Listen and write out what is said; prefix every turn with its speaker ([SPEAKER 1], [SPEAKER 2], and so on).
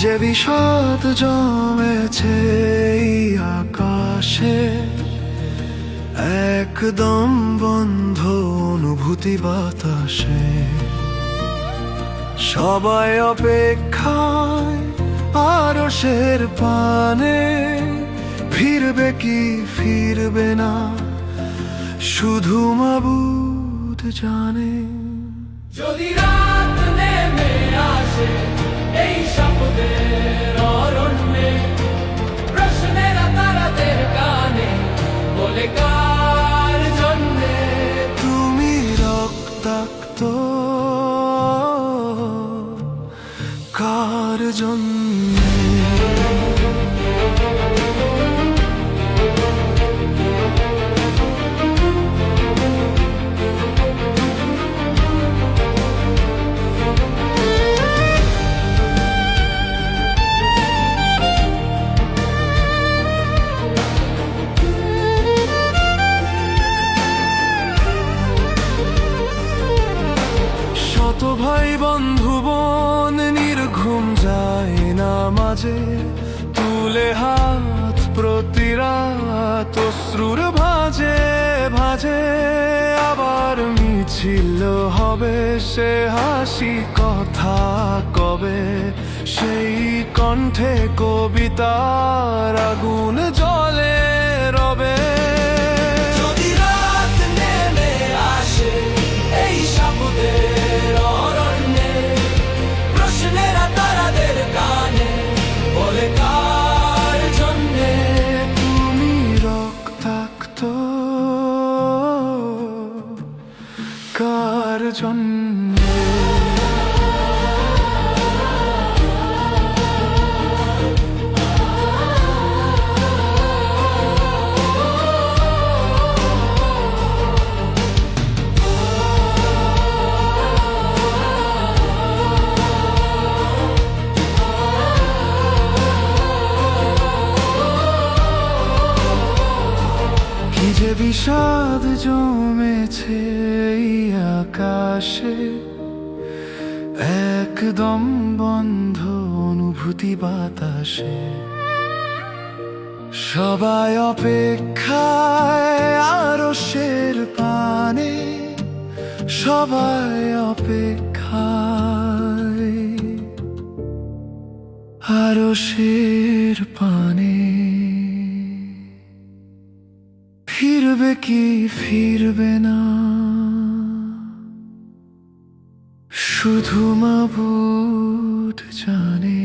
[SPEAKER 1] যে বিষাদ জমেছে এই আকাশে, একদম বন্ধ অনুভূতি বাতাসে। সবাই অপেক্ষায় আরশের পানে, ফিরবে কি ফিরবে না শুধু মাবুদ জানে।
[SPEAKER 2] যদি রাত নেমে আসে এই শব্দের অরণ্যে, প্রশ্নেরা তারাদের গানে বলে কার জন্যে।
[SPEAKER 1] তুমি রক্তাক্ত কার জন্যে? শত ভাই বন্ধু বোন নির্ঘুম যায় না মাঝে, তুলে হাত প্রতি রাত অশ্রুর ভাজে ভাজে। আবার মিছিল হবে সে হাসি কথা কবে, সেই কণ্ঠে কবিতার আগুন জ্বলে রবে।
[SPEAKER 2] যদি রাত নেমে আসে এই শব্দের অরণ্যে, প্রশ্নেরা তারাদের গানে বলে কার জন্যে।
[SPEAKER 1] তুমি রক্তাক্ত কার জন্যে? কি যে বিষাদ জমেছে এই আকাশে, একদম বন্ধ অনুভূতি বাতাসে। সবাই অপেক্ষায় আরশের পানে, সবাই অপেক্ষায় আরশের পানে। ফিরবে কি ফিরবে না শুধু মাবুদ জানে।